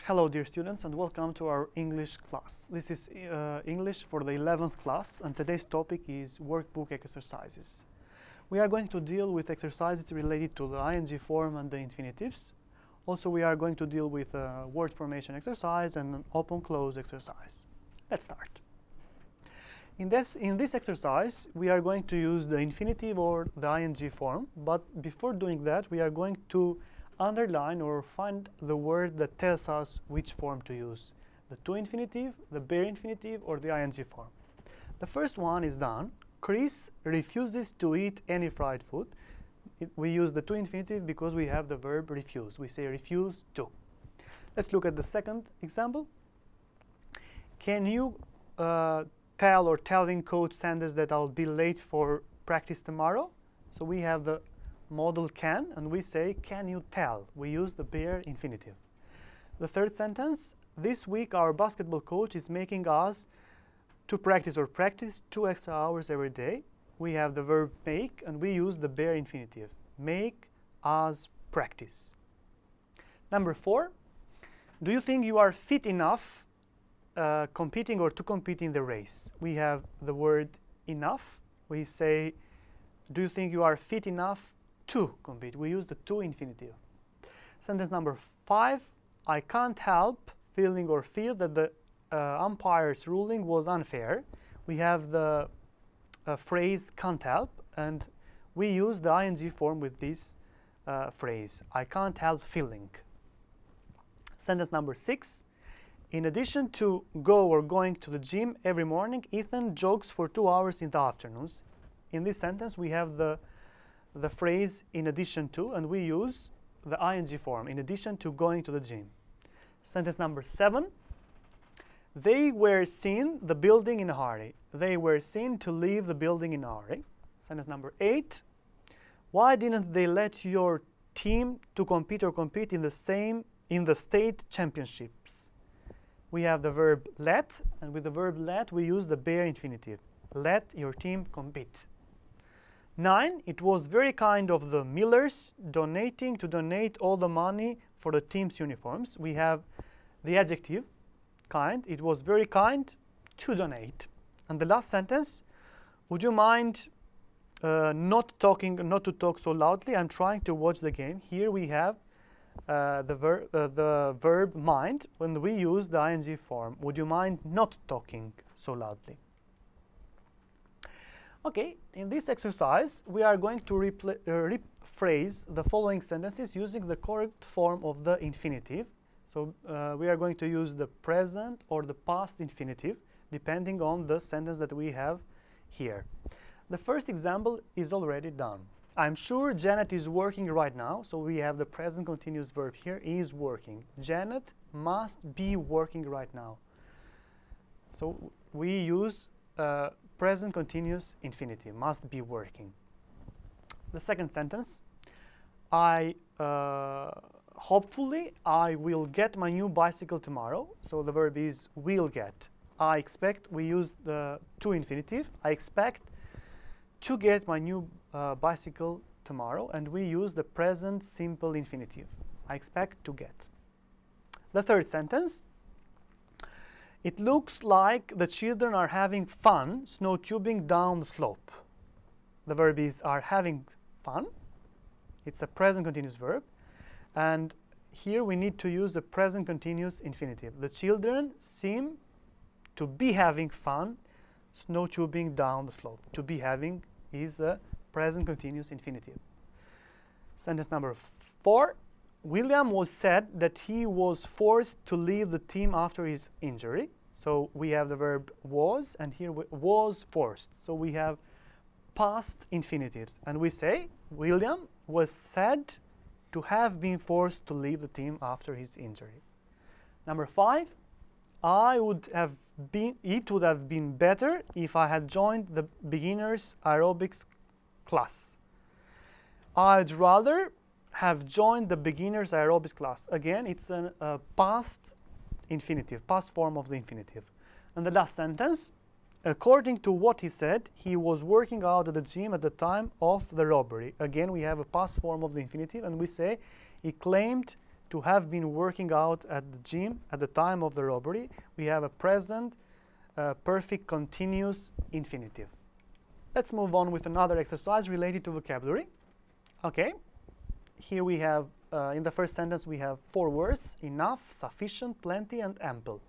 Hello dear students and welcome to our English class. This is English for the 11th class and today's topic is workbook exercises. We are going to deal with exercises related to the ing form and the infinitives. Also we are going to deal with a word formation exercise and an open-close exercise. Let's start. In this exercise we are going to use the infinitive or the ing form, but before doing that we are going to underline or find the word that tells us which form to use, the to infinitive, the bare infinitive, or the ing form. The first one is done. Chris refuses to eat any fried food. We use the to infinitive because we have the verb refuse. We say refuse to. Let's look at the second example. Can you telling Coach Sanders that I'll be late for practice tomorrow? So we have the modal can, and we say, can you tell? We use the bare infinitive. The third sentence, this week our basketball coach is making us to practice 2 extra hours every day. We have the verb make, and we use the bare infinitive. Make us practice. Number 4, do you think you are fit enough competing or to compete in the race? We have the word enough. We say, do you think you are fit enough to compete? We use the to infinitive. Sentence number 5, I can't help feeling or feel that the umpire's ruling was unfair. We have the phrase can't help, and we use the ing form with this phrase, I can't help feeling. Sentence number 6, in addition to going to the gym every morning, Ethan jogs for 2 hours in the afternoons. In this sentence we have the phrase in addition to, and we use the ing form, in addition to going to the gym. Sentence number 7, they were seen the building in a hurry. They were seen to leave the building in a hurry. Sentence number 8, why didn't they let your team to compete in the state championships? We have the verb let, and with the verb let we use the bare infinitive. Let your team compete. 9, it was very kind of the Millers to donate all the money for the team's uniforms. We have the adjective, kind. It was very kind to donate. And the last sentence, would you mind not to talk so loudly? I'm trying to watch the game. Here we have the verb mind when we use the ing form. Would you mind not talking so loudly? Okay, in this exercise, we are going to rephrase the following sentences using the correct form of the infinitive. So we are going to use the present or the past infinitive, depending on the sentence that we have here. The first example is already done. I'm sure Janet is working right now, so we have the present continuous verb here, is working. Janet must be working right now. So we use present continuous infinitive, must be working. The second sentence, hopefully I will get my new bicycle tomorrow. So the verb is will get. I expect, we use the to infinitive. I expect to get my new bicycle tomorrow, and we use the present simple infinitive. I expect to get. The third sentence, it looks like the children are having fun snow tubing down the slope. The verb is are having fun. It's a present continuous verb. And here we need to use the present continuous infinitive. The children seem to be having fun snow tubing down the slope. To be having is a present continuous infinitive. Sentence number 4. William was said that he was forced to leave the team after his injury. So we have the verb was, and here was forced. So we have past infinitives. And we say William was said to have been forced to leave the team after his injury. Number 5. It would have been better if I had joined the beginners aerobics class. I'd rather have joined the beginners aerobics class. Again, it's a past infinitive, past form of the infinitive. And the last sentence, according to what he said, he was working out at the gym at the time of the robbery. Again, we have a past form of the infinitive, and we say he claimed to have been working out at the gym at the time of the robbery, we have a present perfect continuous infinitive. Let's move on with another exercise related to vocabulary. Okay, here we have, in the first sentence, we have 4 words: enough, sufficient, plenty, and ample.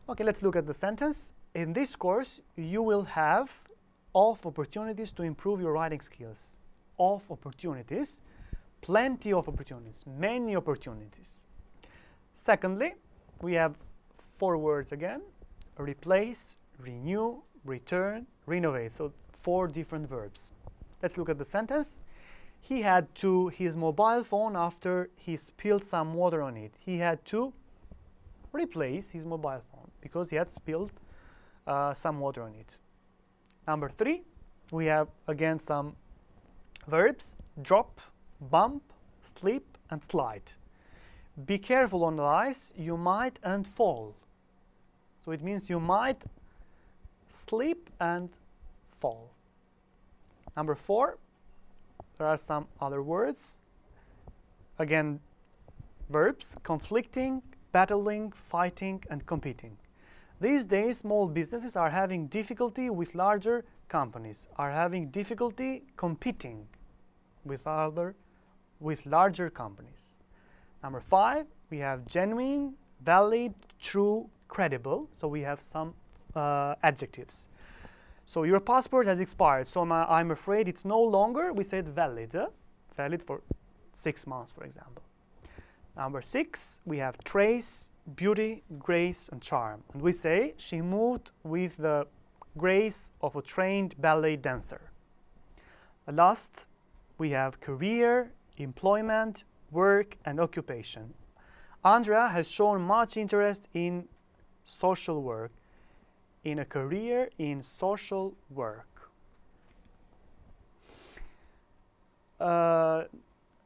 Okay, let's look at the sentence. In this course, you will have of opportunities to improve your writing skills. Of opportunities, plenty of opportunities, many opportunities. Secondly, we have 4 words again: replace, renew, return, renovate. So 4 different verbs. Let's look at the sentence. He had to his mobile phone after he spilled some water on it. He had to replace his mobile phone because he had spilled some water on it. Number 3, we have again some verbs: drop, bump, slip, and slide. Be careful on the ice, you might and fall. So it means you might slip and fall. Number 4, there are some other words. Again, verbs: conflicting, battling, fighting, and competing. These days, small businesses are having difficulty with larger companies, are having difficulty competing with larger companies. Number 5, we have genuine, valid, true, credible. So we have some adjectives. So your passport has expired, so I'm afraid it's no longer, we said valid. Valid for 6 months, for example. Number 6, we have trace, beauty, grace, and charm. And we say she moved with the grace of a trained ballet dancer. Last, we have career, employment, work, and occupation. Andrea has shown much interest in social work, in a career in social work.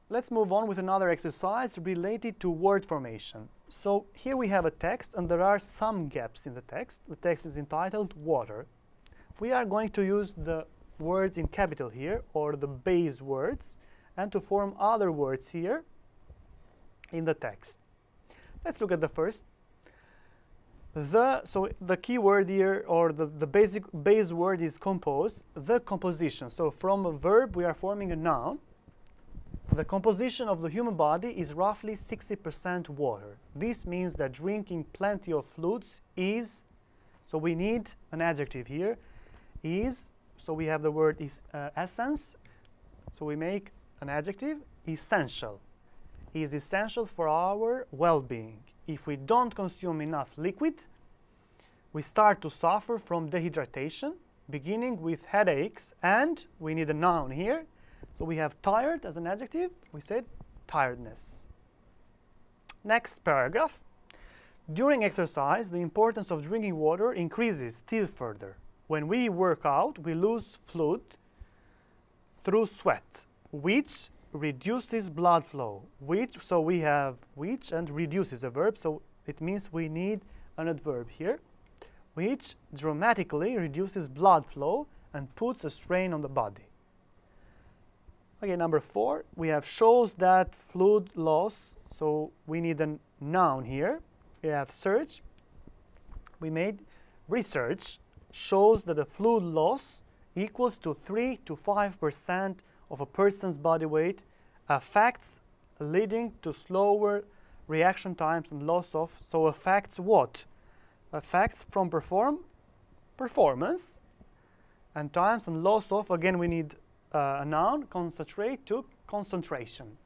Let's move on with another exercise related to word formation. So here we have a text and there are some gaps in the text. The text is entitled water. We are going to use the words in capital here, or the base words, and to form other words here in the text. Let's look at the first. So the key word here, or the base word, is composed. The composition. So from a verb we are forming a noun. The composition of the human body is roughly 60% water. This means that drinking plenty of fluids is, so we need an adjective here, is, so we have the word is essence, so we make an adjective: essential. Is essential for our well-being. If we don't consume enough liquid, we start to suffer from dehydration, beginning with headaches, and we need a noun here. So we have tired as an adjective. We said tiredness. Next paragraph. During exercise, the importance of drinking water increases still further. When we work out, we lose fluid through sweat, which reduces blood flow. So we have which, and reduce is a verb, so it means we need an adverb here, which dramatically reduces blood flow and puts a strain on the body. Okay, number 4, we have shows that fluid loss, so we need a noun here. We have search. We made research shows that the fluid loss equals to 3 to 5% of a person's body weight, affects leading to slower reaction times and loss of, so affects what? Affects from performance, and times and loss of, again we need a noun, concentrate, to concentration.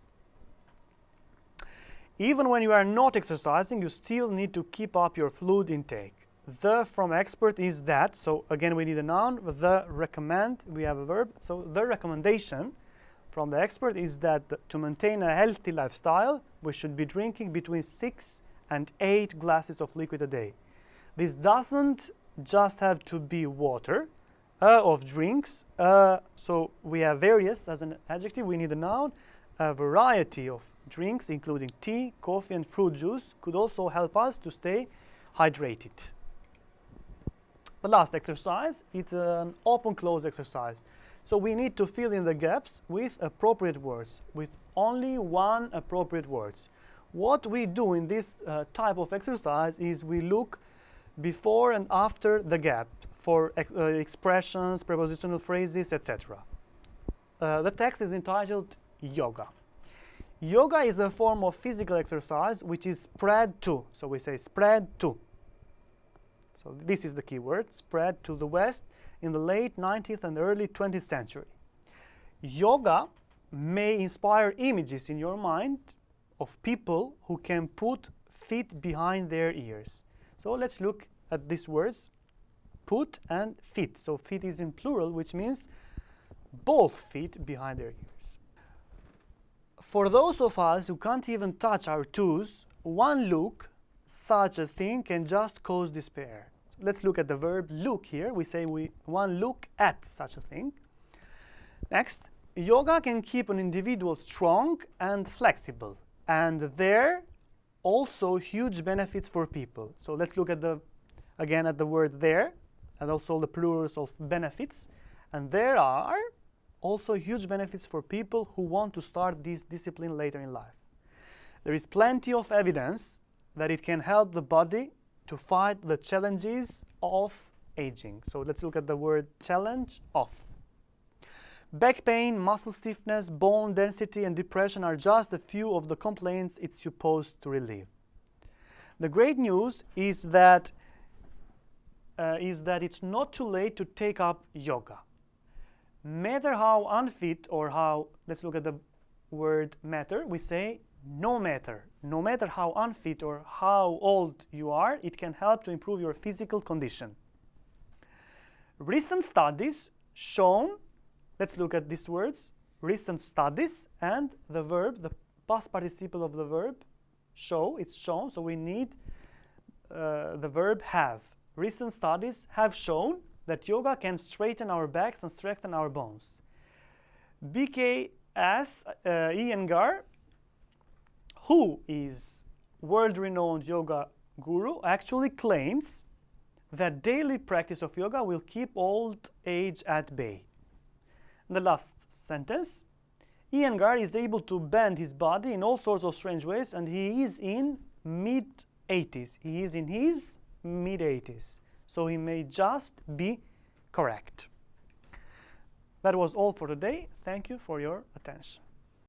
Even when you are not exercising, you still need to keep up your fluid intake. The from expert is that, so again we need a noun. The recommend, we have a verb, so the recommendation from the expert is that to maintain a healthy lifestyle, we should be drinking between 6 and 8 glasses of liquid a day. This doesn't just have to be water, of drinks. So we have various as an adjective. We need a noun. A variety of drinks, including tea, coffee, and fruit juice, could also help us to stay hydrated. The last exercise is an open-close exercise. So we need to fill in the gaps with appropriate words, with only one appropriate words. What we do in this type of exercise is we look before and after the gap for expressions, prepositional phrases, etc. The text is entitled Yoga. Yoga is a form of physical exercise which is spread to. So we say spread to. So this is the key word, spread to the West in the late 19th and early 20th century. Yoga may inspire images in your mind of people who can put feet behind their ears. So let's look at these words, put and feet. So feet is in plural, which means both feet behind their ears. For those of us who can't even touch our toes, one look, such a thing, can just cause despair. So let's look at the verb look here. We say one look at such a thing. Next, yoga can keep an individual strong and flexible, and there also huge benefits for people. So let's look at again at the word there, and also the plurals of benefits. And there are also huge benefits for people who want to start this discipline later in life. There is plenty of evidence that it can help the body to fight the challenges of aging. So let's look at the word challenge of. Back pain, muscle stiffness, bone density, and depression are just a few of the complaints it's supposed to relieve. The great news is that it's not too late to take up yoga. Matter how unfit or how, let's look at the word matter, we say no matter. No matter how unfit or how old you are, it can help to improve your physical condition. Recent studies shown, let's look at these words, recent studies, and the verb, the past participle of the verb, show, it's shown, so we need the verb have. Recent studies have shown that yoga can straighten our backs and strengthen our bones. BKS Iyengar, who is world-renowned yoga guru, actually claims that daily practice of yoga will keep old age at bay. The last sentence, Iyengar is able to bend his body in all sorts of strange ways, and he is in mid-80s. He is in his mid-80s. So he may just be correct. That was all for today. Thank you for your attention.